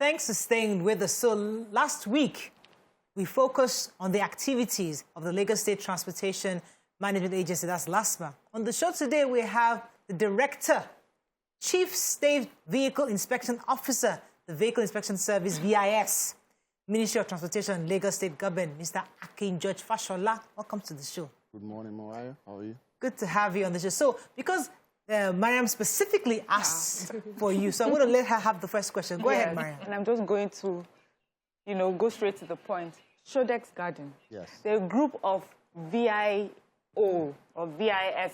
Thanks for staying with us. So last week, we focused on the activities of the Lagos State Transportation Management Agency, that's LASTMA. On the show today, we have the Director, Chief State Vehicle Inspection Officer, the Vehicle Inspection Service, VIS, Ministry of Transportation, Lagos State Government, Mr. Akin-George Fashola. Welcome to the show. Good morning, Mariah. How are you? Good to have you on the show. So, because Mariam specifically asked for you, so I'm going to let her have the first question. Go ahead, Mariam. And I'm just going to, go straight to the point. Shodex Garden. Yes. They're a group of VIO or VIS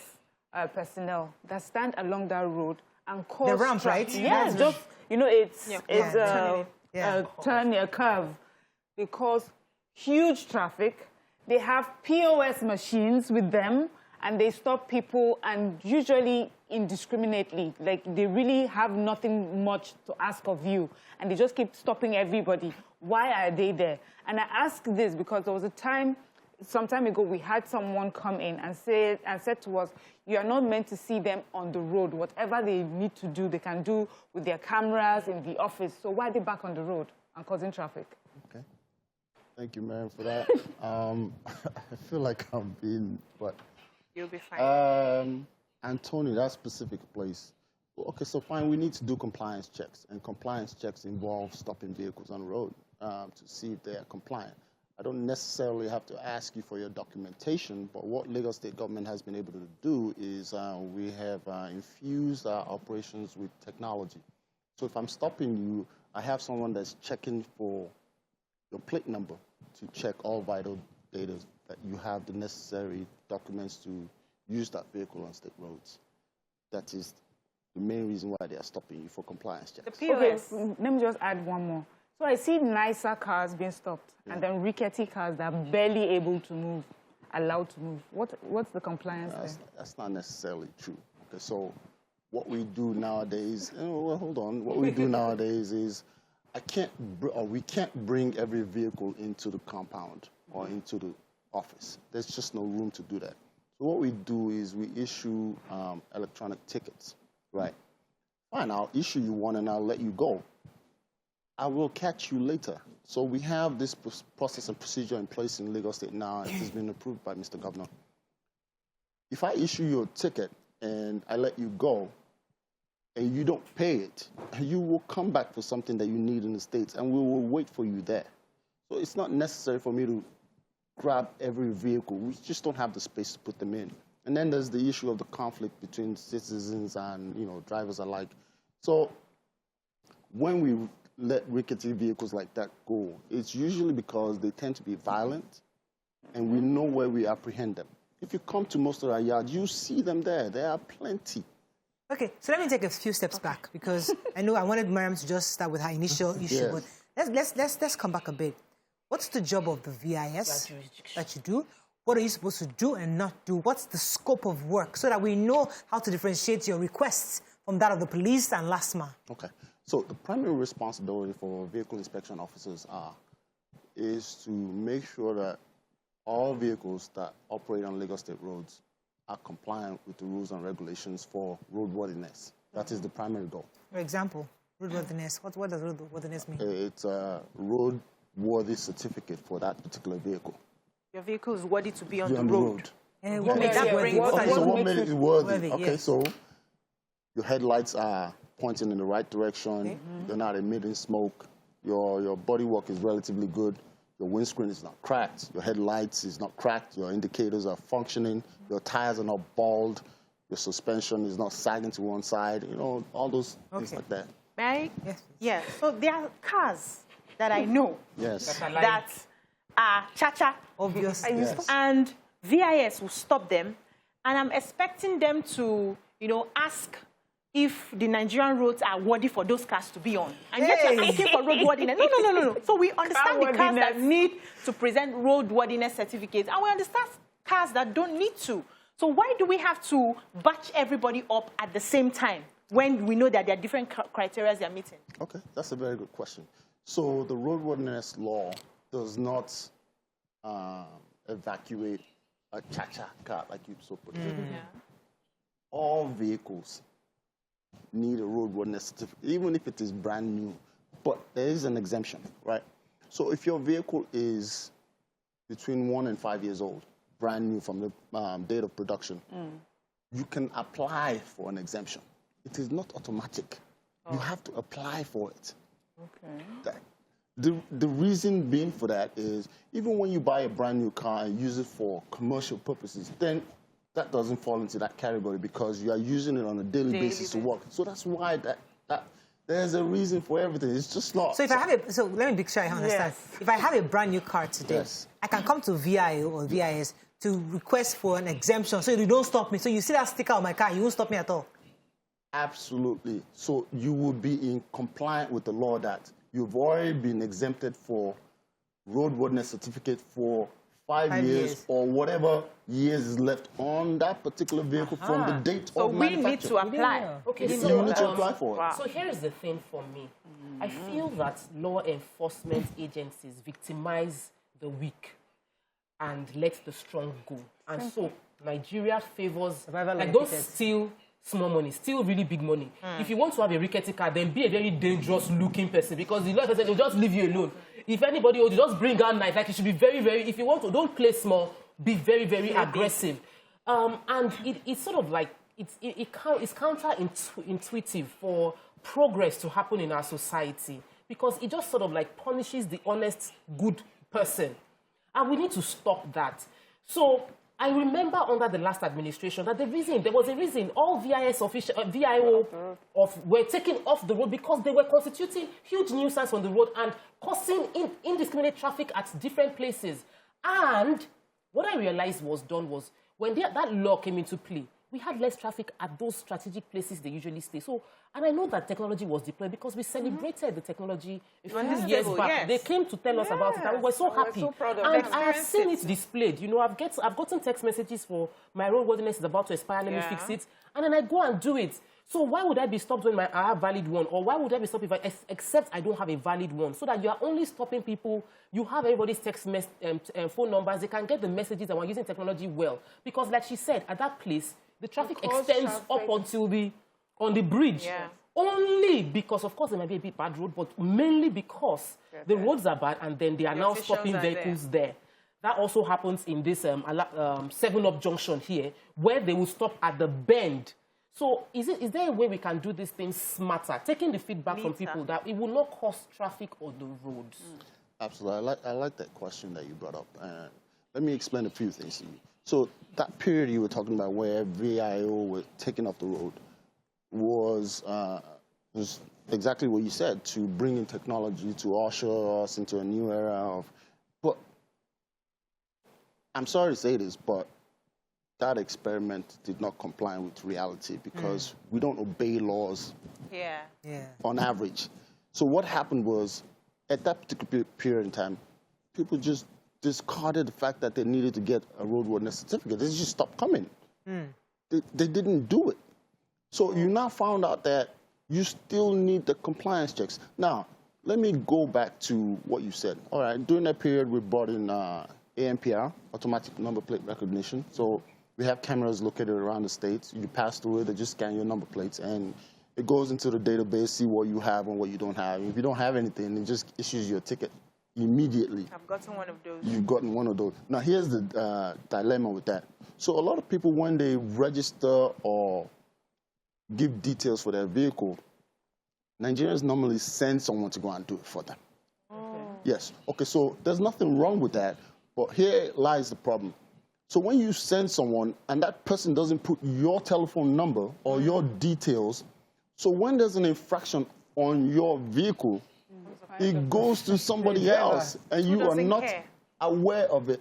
personnel that stand along that road and cause the ramp, right? Yes, just it's a curve. They cause huge traffic. They have POS machines with them, and they stop people, and usually indiscriminately. Like, they really have nothing much to ask of you, and they just keep stopping everybody. Why are they there? And I ask this because there was a time, some time ago, we had someone come in and said to us, you are not meant to see them on the road. Whatever they need to do, they can do with their cameras in the office. So why are they back on the road and causing traffic? Okay. Thank you, Mariam, for that. I feel like I'm being, but... You'll be fine. Antonio, that specific place. Okay, so fine, we need to do compliance checks. And compliance checks involve stopping vehicles on the road to see if they are compliant. I don't necessarily have to ask you for your documentation, but what Lagos State government has been able to do is we have infused our operations with technology. So if I'm stopping you, I have someone that's checking for your plate number to check all vital data that you have the necessary documents to use that vehicle on state roads. That is the main reason why they are stopping you for compliance checks. Okay, let me just add one more. So I see nicer cars being stopped, and then rickety cars that are barely able to move, allowed to move. What's the compliance there? That's not necessarily true. Okay, so what we do nowadays, hold on. What we do nowadays is we can't bring every vehicle into the compound or into the office. There's just no room to do that. So what we do is we issue electronic tickets, right? Fine, I'll issue you one and I'll let you go. I will catch you later. So we have this process and procedure in place in Lagos State now. It has been approved by Mr. Governor. If I issue you a ticket and I let you go and you don't pay it, you will come back for something that you need in the States and we will wait for you there. So it's not necessary for me to grab every vehicle. We just don't have the space to put them in. And then there's the issue of the conflict between citizens and drivers alike. So when we let rickety vehicles like that go, it's usually because they tend to be violent and we know where we apprehend them. If you come to most of our yards, you see them there. There are plenty. Okay, so let me take a few steps back because I know I wanted Mariam to just start with her initial issue, but let's come back a bit. What's the job of the VIS that you do? What are you supposed to do and not do? What's the scope of work so that we know how to differentiate your requests from that of the police and LASTMA? Okay. So the primary responsibility for vehicle inspection officers is to make sure that all vehicles that operate on Lagos State roads are compliant with the rules and regulations for roadworthiness. That is the primary goal. For example, roadworthiness. What does roadworthiness mean? It's a roadworthy certificate for that particular vehicle. Your vehicle is worthy to be on the road. And what made that worthy? So what made it worthy? Okay, so your headlights are pointing in the right direction, you're not emitting smoke, your bodywork is relatively good, your windscreen is not cracked, your headlights is not cracked, your indicators are functioning, your tires are not bald, your suspension is not sagging to one side, all those things like that. Right? Yes. Yeah. So there are cars that I know that are cha-cha, obvious, and VIS will stop them, and I'm expecting them to, ask if the Nigerian roads are worthy for those cars to be on. And yet you're asking for roadworthiness. No. So we understand the cars that need to present roadworthiness certificates, and we understand cars that don't need to. So why do we have to batch everybody up at the same time when we know that there are different criteria they're meeting? Okay, that's a very good question. So the roadworthiness law does not evacuate a cha-cha car, like you so put it. All vehicles need a roadworthiness certificate, even if it is brand new. But there is an exemption, right? So if your vehicle is between 1 and 5 years old, brand new from the date of production, you can apply for an exemption. It is not automatic. You have to apply for it. Okay. The reason being for that is even when you buy a brand new car and use it for commercial purposes, then that doesn't fall into that category because you are using it on a daily basis to work. So that's why there's a reason for everything. It's just not. So if I have so let me be sure I understand. Yes. If I have a brand new car today, I can come to VIO or VIS to request for an exemption so you don't stop me. So you see that sticker on my car, you won't stop me at all. Absolutely. So you will be in compliance with the law that you've already been exempted for roadworthiness certificate for 5 years or whatever years is left on that particular vehicle from the date of manufacture. So we need to apply. Okay, so you need to apply for it. Wow. So here is the thing for me. I feel that law enforcement agencies victimize the weak and let the strong go. And so Nigeria favors, like, don't steal small money, still really big money. If you want to have a rickety car, then be a very dangerous looking person because the law enforcement will just leave you alone. If anybody will just bring out knife, like you should be very, very, if you want to, don't play small, be very, very aggressive. And it's sort of like, it's counterintuitive for progress to happen in our society because it just sort of like punishes the honest, good person. And we need to stop that. So I remember under the last administration that there was a reason all VIS officials, VIO were taken off the road because they were constituting huge nuisance on the road and causing indiscriminate traffic at different places. And what I realized was done was when that law came into play, we had less traffic at those strategic places they usually stay. So, and I know that technology was deployed because we celebrated the technology a few years back. Yes. They came to tell us about it, and we were so happy. So proud of and I have seen it displayed. You know, I've gotten text messages for my roadworthiness is about to expire, let me fix it, and then I go and do it. So why would I be stopped when I have a valid one? Or why would I be stopped except I don't have a valid one? So that you are only stopping people, you have everybody's text phone numbers, they can get the messages and we're using technology well. Because like she said, at that place, the traffic extends up until on the bridge. Yeah. Only because, of course, there might be a bit bad road, but mainly because the roads are bad and then they are now stopping vehicles there. That also happens in this 7-Up junction here, where they will stop at the bend. So is there a way we can do these things smarter, taking the feedback from people that it will not cause traffic on the roads? Absolutely. I like that question that you brought up. Let me explain a few things to you. So that period you were talking about where VIO were taken off the road was exactly what you said, to bring in technology to usher us into a new era of... But I'm sorry to say this, but that experiment did not comply with reality because we don't obey laws on average. So what happened was, at that particular period in time, people just discarded the fact that they needed to get a roadworthiness certificate. They just stopped coming. They didn't do it. So you now found out that you still need the compliance checks. Now, let me go back to what you said. All right, during that period, we brought in ANPR, automatic number plate recognition. So we have cameras located around the state. You pass through it, they just scan your number plates, and it goes into the database, see what you have and what you don't have. If you don't have anything, it just issues you a ticket immediately. I've gotten one of those. You've gotten one of those. Now, here's the dilemma with that. So a lot of people, when they register or give details for their vehicle, Nigerians normally send someone to go and do it for them. Yes. Okay, so there's nothing wrong with that, but here lies the problem. So when you send someone and that person doesn't put your telephone number or your details, so when there's an infraction on your vehicle, it goes to somebody else and you are not aware of it.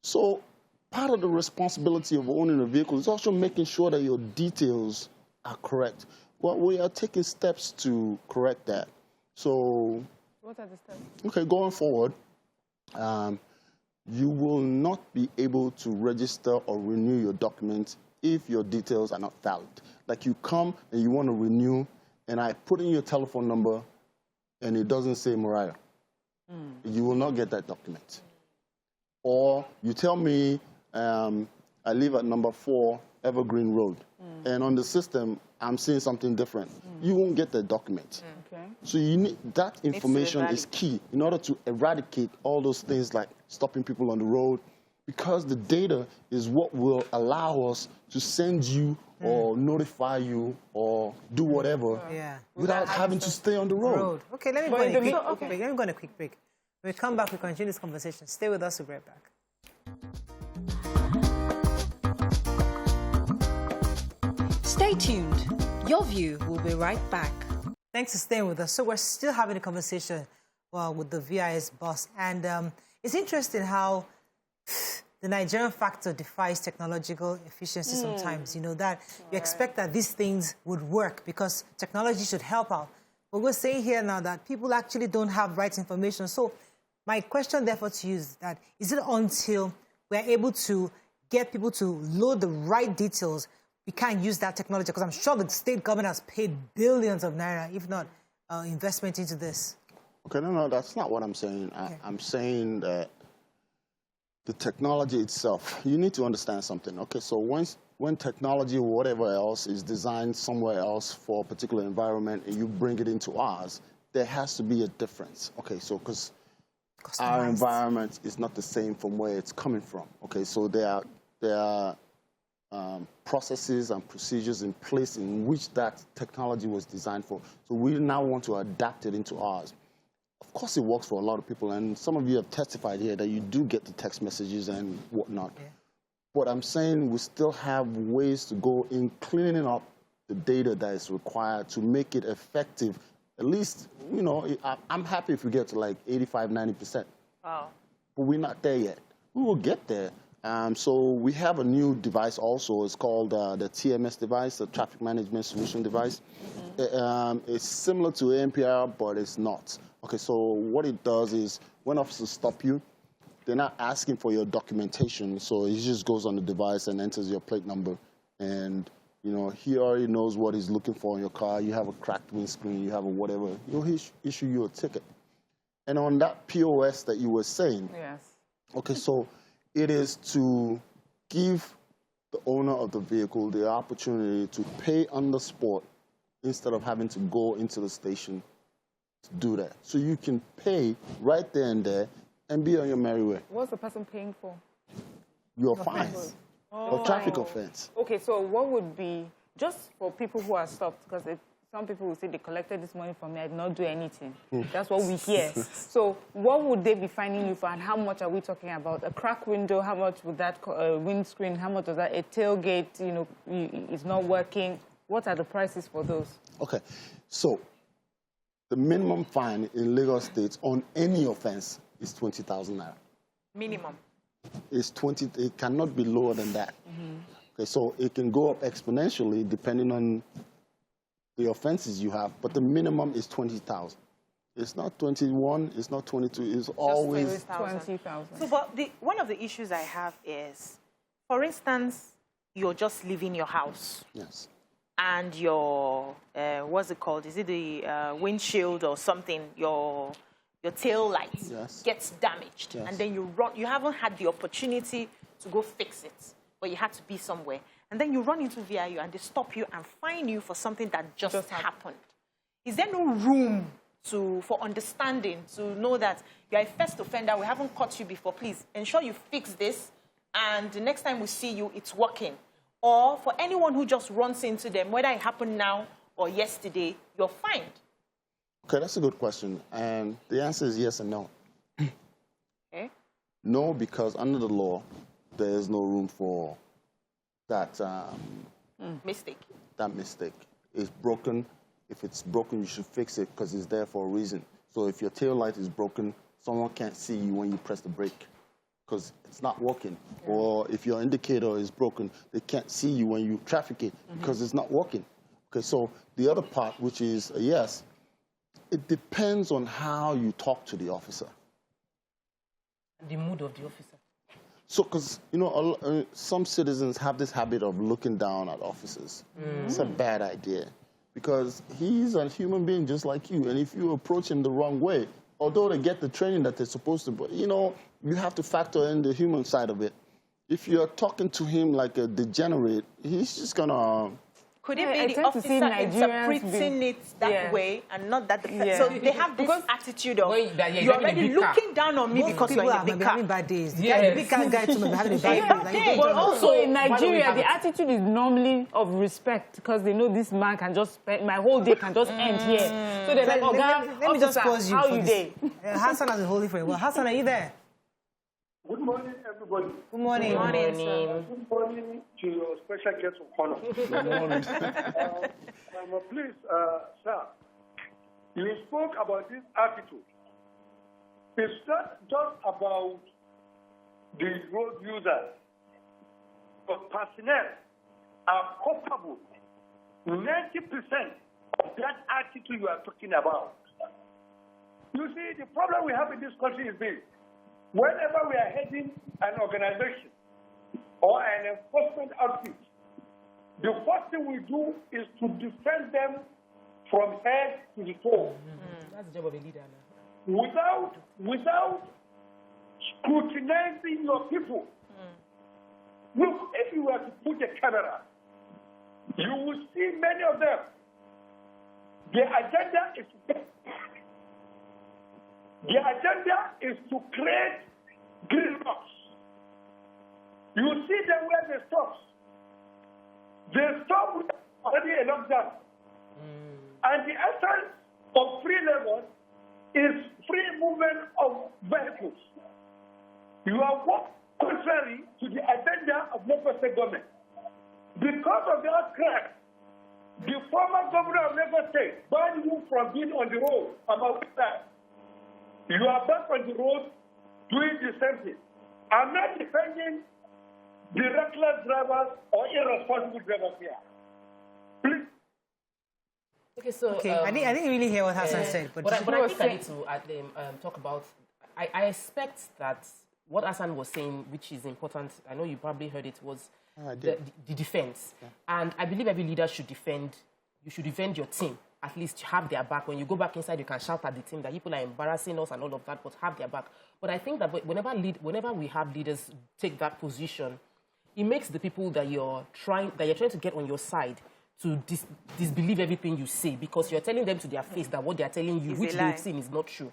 So part of the responsibility of owning a vehicle is also making sure that your details are correct. Well, we are taking steps to correct that. So, what are the steps? Okay, going forward, you will not be able to register or renew your documents if your details are not valid. Like you come and you want to renew, and I put in your telephone number, and it doesn't say Mariah. You will not get that document. Or you tell me, I live at number 4 Evergreen Road. And on the system, I'm seeing something different. You won't get the document. Okay. So you need, that information is key in order to eradicate all those things like stopping people on the road, because the data is what will allow us to send you or notify you or do whatever without having to stay on the road. Okay, let me go on a quick break. Let me go on a quick break. When we come back, we continue this conversation. Stay with us, we'll be right back. Stay tuned. Your View will be right back. Thanks for staying with us. So we're still having a conversation with the VIS boss. And it's interesting how the Nigerian factor defies technological efficiency sometimes. You know, that you expect that these things would work because technology should help out. But we're saying here now that people actually don't have right information. So my question, therefore, to you is that, is it until we're able to get people to load the right details, we can't use that technology? Because I'm sure the state government has paid billions of naira, if not investment into this. Okay, no, that's not what I'm saying. I'm saying that the technology itself, you need to understand something. Okay, so when technology or whatever else is designed somewhere else for a particular environment and you bring it into ours, there has to be a difference. Okay, so because our environment is not the same from where it's coming from. Okay, so there are processes and procedures in place in which that technology was designed for. So we now want to adapt it into ours. Of course, it works for a lot of people, and some of you have testified here that you do get the text messages and whatnot. Yeah. But I'm saying we still have ways to go in cleaning up the data that is required to make it effective. At least, you know, I'm happy if we get to like 85, 90%. Wow. But we're not there yet. We will get there. So we have a new device also. It's called the TMS device, the Traffic Management Solution device. It's similar to ANPR, but it's not. Okay, so what it does is when officers stop you, they're not asking for your documentation. So he just goes on the device and enters your plate number. And, you know, he already knows what he's looking for in your car. You have a cracked windscreen, you have a whatever. He'll issue you a ticket. And on that POS that you were saying, okay, so it is to give the owner of the vehicle the opportunity to pay on the spot instead of having to go into the station to do that. So you can pay right there and there and be on your merry way. What's the person paying for? Your fine. Or traffic offense. Okay, so what would be, just for people who are stopped, because some people will say they collected this money from me, I did not do anything. That's what we hear. So what would they be fining you for, and how much are we talking about? A cracked window, how much would that, windscreen, how much is that? A tailgate, you know, is not working. What are the prices for those? Okay, so the minimum fine in Lagos State on any offense is 20,000 naira. Minimum. It's 20, it cannot be lower than that. Okay, so it can go up exponentially depending on the offenses you have, but the minimum is 20,000. It's not 21, it's not 22, it's always 20,000. So, but one of the issues I have is, for instance, you're just leaving your house. Yes. And your, what's it called? Is it the windshield or something? Your tail light gets damaged. And then you run, you haven't had the opportunity to go fix it, but you had to be somewhere. And then you run into VIU and they stop you and fine you for something that just happened. Is there no room for understanding, to know that you're a first offender, we haven't caught you before, please ensure you fix this, and the next time we see you, it's working? Or for anyone who just runs into them, whether it happened now or yesterday, you're fined? Okay, that's a good question. And the answer is yes and no. Okay. No, because under the law, there is no room for that mistake. That mistake. It's broken. If it's broken, you should fix it because it's there for a reason. So if your tail light is broken, someone can't see you when you press the brake because it's not working. Or if your indicator is broken, they can't see you when you traffic it because it's not working. Okay, so the other part, which is a yes, it depends on how you talk to the officer. The mood of the officer. So, because, you know, some citizens have this habit of looking down at officers. It's a bad idea because he's a human being just like you. And if you approach him the wrong way, although they get the training that they're supposed to, but, you know, you have to factor in the human side of it. If you're talking to him like a degenerate, he's just going to Could it be the officer interpreting it that way and not that the person? So they have this attitude of, you're already looking down on me because you're in the big car. Having bad days. The big car guy too, having a bad day. But also in Nigeria, the attitude is normally of respect because they know this man can just spend, my whole day can just end here. So they're like, let me just pause you. How you day? Hassan has been holding for a while. Hassan, are you there? Good morning, everybody. Good morning. Good morning. Good morning to your special guest of honor. Good morning. Please, sir, you spoke about this attitude. It's not just about the road users, but personnel are culpable. 90% of that attitude you are talking about. You see, the problem we have in this country is this. Whenever we are heading an organization or an enforcement outfit, the first thing we do is to defend them from head to the toe. That's the job of a leader now. Without scrutinizing your people. Look, if you were to put a camera, you will see many of them. Their agenda is to create green box. You see them where they stop. They stop with already a lockdown. And the essence of free labor is free movement of vehicles. You are working contrary to the agenda of Lagos State government. Because of the outcry, the former governor of Lagos State banned you from being on the road about that. You are back on the road doing the same thing. I'm not defending the reckless drivers or irresponsible drivers here. Please. Okay, so I didn't really hear what Hassan said, but I think I need to talk about. I expect that what Hassan was saying, which is important, I know you probably heard it, was the defense. Yeah. And I believe every leader should defend. You should defend your team. At least have their back. When you go back inside, you can shout at the team that people are embarrassing us and all of that, but have their back. But I think that whenever we have leaders take that position, it makes the people that you're trying to get on your side to disbelieve everything you say, because you're telling them to their face that what they're telling you, which they've seen, is not true.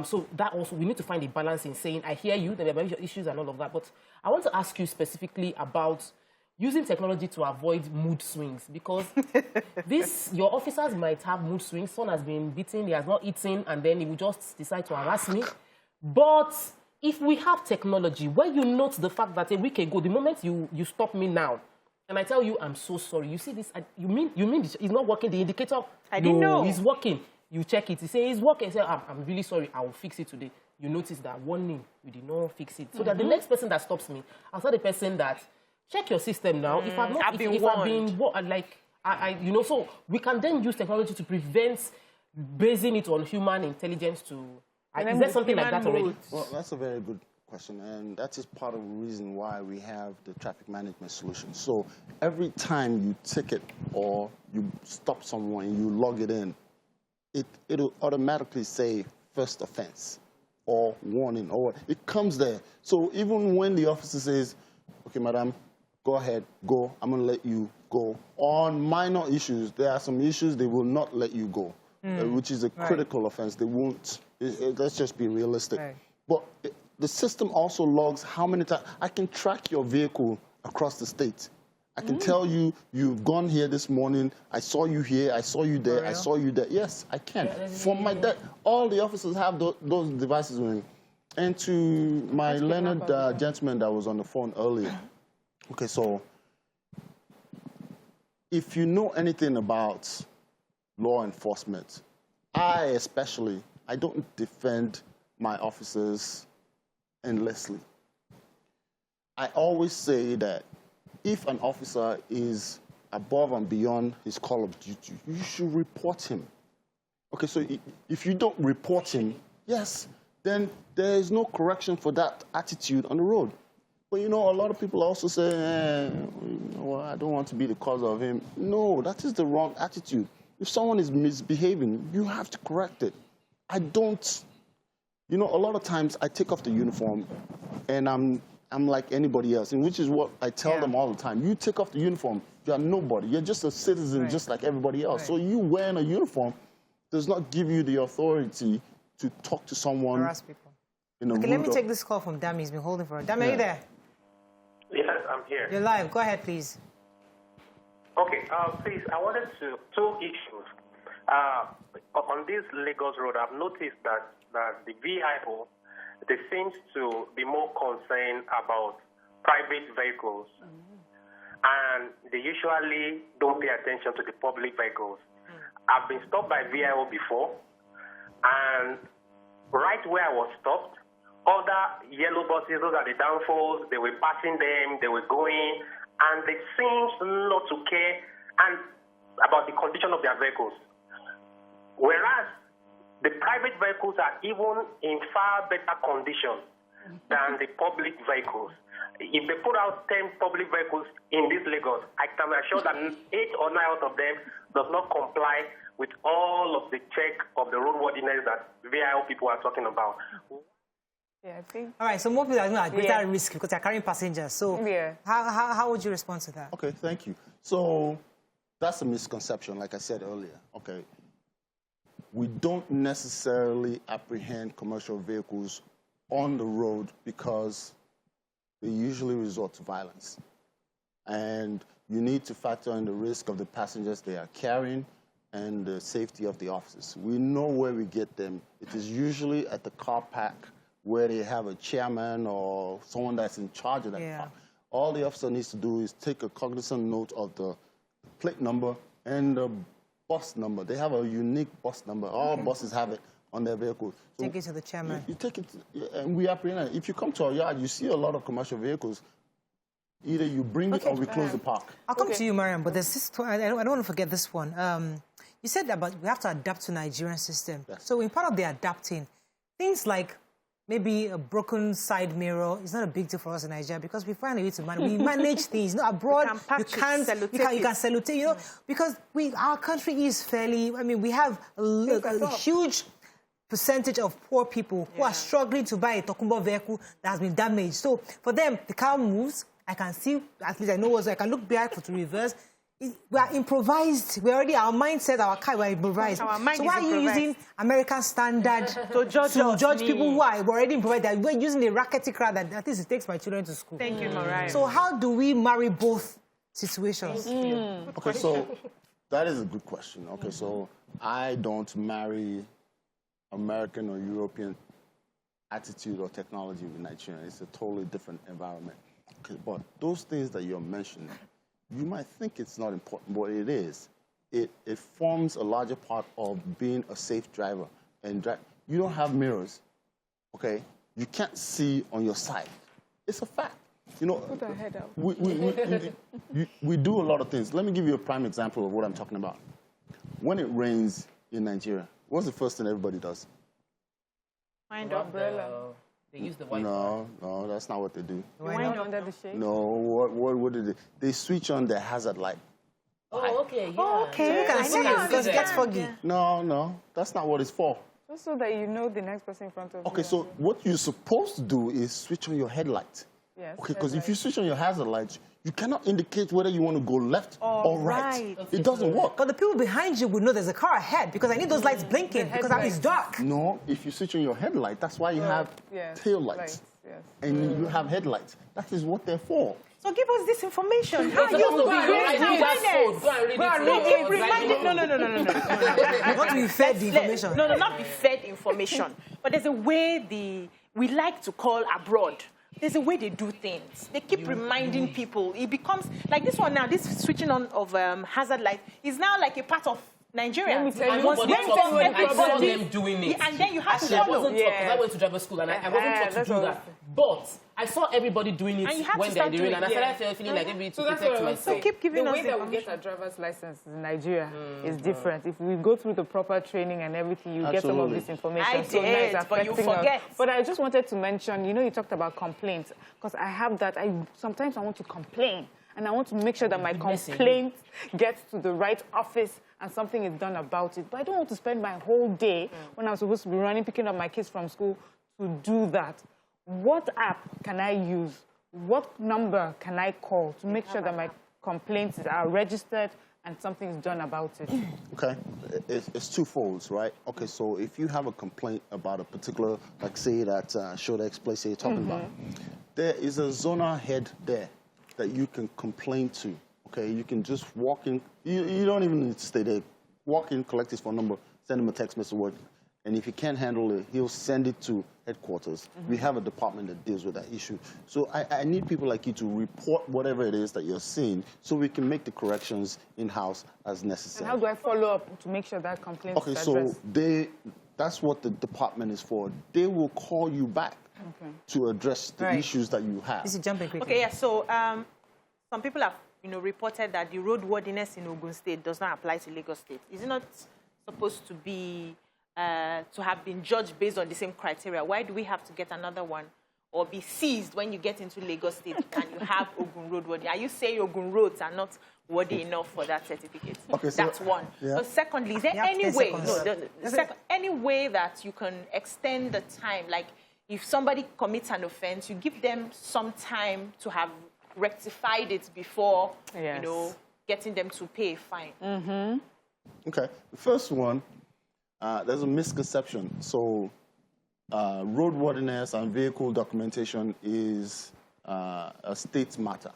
So that also, we need to find a balance in saying, I hear you, there are many issues and all of that, but I want to ask you specifically about using technology to avoid mood swings, because your officers might have mood swings. Someone has been beaten, he has not eaten, and then he will just decide to harass me. But if we have technology where you note the fact that a week ago, the moment you stop me now, and I tell you, I'm so sorry, you see this, you mean it's not working, the indicator? I didn't know. It's working. You check it, you say, it's working. You say, I'm really sorry, I will fix it today. You notice that warning, you did not fix it. So that the next person that stops me, I'll tell the person that, check your system now. If I've been so we can then use technology to prevent basing it on human intelligence to. Is there something like that already? Well, that's a very good question, and that is part of the reason why we have the traffic management solution. So every time you ticket or you stop someone and you log it in, it'll automatically say first offense or warning, or it comes there. So even when the officer says, okay, madam, go ahead, go, I'm going to let you go. On minor issues, there are some issues they will not let you go, which is a critical offense. They won't, let's just be realistic. Right. But the system also logs how many times. I can track your vehicle across the state. I can tell you, you've gone here this morning, I saw you here, I saw you there, I saw you there. Yes, I can. From my dad, all the officers have those devices with me. And to my learned gentleman that was on the phone earlier, okay, so if you know anything about law enforcement, I don't defend my officers endlessly. I always say that if an officer is above and beyond his call of duty, you should report him. Okay, so if you don't report him, yes, then there is no correction for that attitude on the road. But, you know, a lot of people also say, well, I don't want to be the cause of him. No, that is the wrong attitude. If someone is misbehaving, you have to correct it. I don't, you know, a lot of times I take off the uniform and I'm I'm like anybody else, and which is what I tell them all the time. You take off the uniform, you are nobody. You're just a citizen just like everybody else. So you wearing a uniform does not give you the authority to talk to someone. Harass people. Okay, let me take this call from Dami. He's been holding for it. Dami, are you there? Yes, I'm here. You're live. Go ahead, please. Okay, please, I wanted to, two issues. On this Lagos road, I've noticed that the VIO, they seems to be more concerned about private vehicles. And they usually don't pay attention to the public vehicles. I've been stopped by VIO before, and right where I was stopped, other yellow buses, those are the downfalls, they were passing them, they were going, and they seemed not to care about the condition of their vehicles. Whereas the private vehicles are even in far better condition than the public vehicles. If they put out 10 public vehicles in this Lagos, I can assure that 8 or 9 out of them does not comply with all of the check of the roadworthiness that VIO people are talking about. Yeah, I think. All right, so more people are at greater risk because they're carrying passengers. So how would you respond to that? Okay, thank you. So that's a misconception, like I said earlier. Okay, we don't necessarily apprehend commercial vehicles on the road because they usually resort to violence. And you need to factor in the risk of the passengers they are carrying and the safety of the officers. We know where we get them. It is usually at the car park where they have a chairman or someone that's in charge of that car. All the officer needs to do is take a cognizant note of the plate number and the bus number. They have a unique bus number. All buses have it on their vehicles. So take it to the chairman. You take it, and we apprehend it. If you come to our yard, you see a lot of commercial vehicles. Either you bring it or we close the park. I'll come to you, Mariam, but there's this, I don't want to forget this one. You said about we have to adapt to Nigerian system. Yes. So in part of the adapting, things like maybe a broken side mirror is not a big deal for us in Nigeria because we find a way to manage. We manage things. You know, abroad, you can salute, you know, because our country is fairly, I mean, we have a huge percentage of poor people who are struggling to buy a Tokumbo vehicle that has been damaged. So for them, the car moves. I can see, at least I know I can look back to reverse. We are improvised. We already, our mindset, our car, we're improvised. Our mind so why are you using American standard to judge people who are already improvised? We're using a rackety crowd that at least it takes my children to school. Thank you, Mariah. So how do we marry both situations? Okay, so that is a good question. Okay, so I don't marry American or European attitude or technology with Nigeria. It's a totally different environment. Okay, but those things that you're mentioning, you might think it's not important, but it is. It forms a larger part of being a safe driver. And you don't have mirrors, okay? You can't see on your side. It's a fact. You know, put our head out. We do a lot of things. Let me give you a prime example of what I'm talking about. When it rains in Nigeria, what's the first thing everybody does? Find umbrella. They use the white No, that's not what they do. Wind under the shade? No, what did they? They switch on their hazard light. Oh, okay, yeah. Oh, okay, you can see it because it gets foggy. No, that's not what it's for. Just so that you know the next person in front of you. Okay, so what you're supposed to do is switch on your headlight. Yes. Okay, because if you switch on your hazard lights, you cannot indicate whether you want to go left or right. It doesn't work. But the people behind you would know there's a car ahead because I need those lights blinking because it's dark. No, if you switch on your headlight, that's why you have tail lights. And you have headlights. That is what they're for. So give us this information. How you No. Not to be fed the information. No, not be fed information. But there's a way we like to call abroad. There's a way they do things. They keep reminding people. It becomes like this one now. This switching on of hazard light is now like a part of Nigeria. I saw them doing it. And then you have to follow. follow. I went to driver school and I wasn't taught to do that. But I saw everybody doing it when they're doing it. And I started feeling like maybe to protect myself. So keep giving us the way that we get our driver's license in Nigeria is different. If we go through the proper training and everything, you get some of this information. But you forget. But I just wanted to mention, you know, you talked about complaints. Because I have that. Sometimes I want to complain. And I want to make sure that my complaint gets to the right office and something is done about it. But I don't want to spend my whole day when I'm supposed to be picking up my kids from school to do that. What app can I use what number can I call to make sure that my complaints are registered and something is done about it? Okay, it's twofold, right? Okay, so if you have a complaint about a particular, like say that Shodex place you're talking about, there is a zonal head there that you can complain to. Okay, you can just walk in. You don't even need to stay there. Walk in, collect his phone number, send him a text message, and if he can't handle it, he'll send it to headquarters. We have a department that deals with that issue. So I need people like you to report whatever it is that you're seeing so we can make the corrections in-house as necessary. And how do I follow up to make sure that complaint is addressed? Okay, so that's what the department is for. They will call you back to address the issues that you have. This is jumping quickly. Okay, yeah, so some people have reported that the roadworthiness in Ogun State does not apply to Lagos State. Is it not supposed to be to have been judged based on the same criteria? Why do we have to get another one or be seized when you get into Lagos State and you have Ogun Road worthy? Are you saying Ogun roads are not worthy enough for that certificate? Okay, so, that's one. yeah. So secondly, is there any way, any way that you can extend the time? Like if somebody commits an offense, you give them some time to have rectified it before, getting them to pay a fine. Okay, the first one, there's a misconception. So roadworthiness and vehicle documentation is a state matter.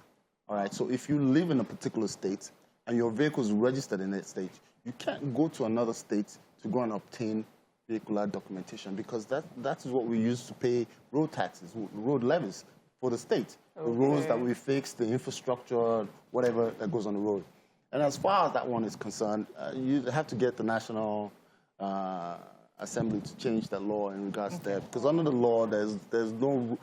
All right, so if you live in a particular state and your vehicle is registered in that state, you can't go to another state to go and obtain vehicular documentation because that is what we use to pay road taxes, road levies for the state. The roads that we fix, the infrastructure, whatever that goes on the road. And as far as that one is concerned, you have to get the National Assembly to change that law in regards to that. Because under the law, there's no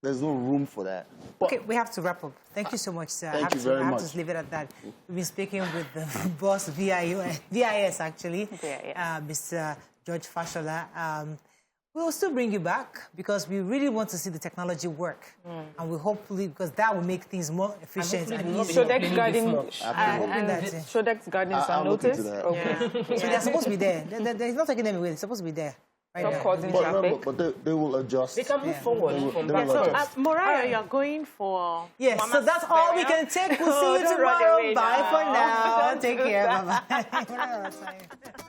room for that. But okay, we have to wrap up. Thank you so much, sir. Thank you very much. I have to leave it at that. We've been speaking with the boss, VIS actually, Mr. George Fashola. We'll still bring you back because we really want to see the technology work. And we hopefully, because that will make things more efficient and easier. Shodex Gardens are noticed? Okay. So they're supposed to be there. They're not taking them away. They're supposed to be there. Stop causing traffic. But they will adjust. They can move forward. So, Moriah, you're going for... Yes, so that's all we can take. We'll see you tomorrow. Bye for now. Take care. Bye-bye.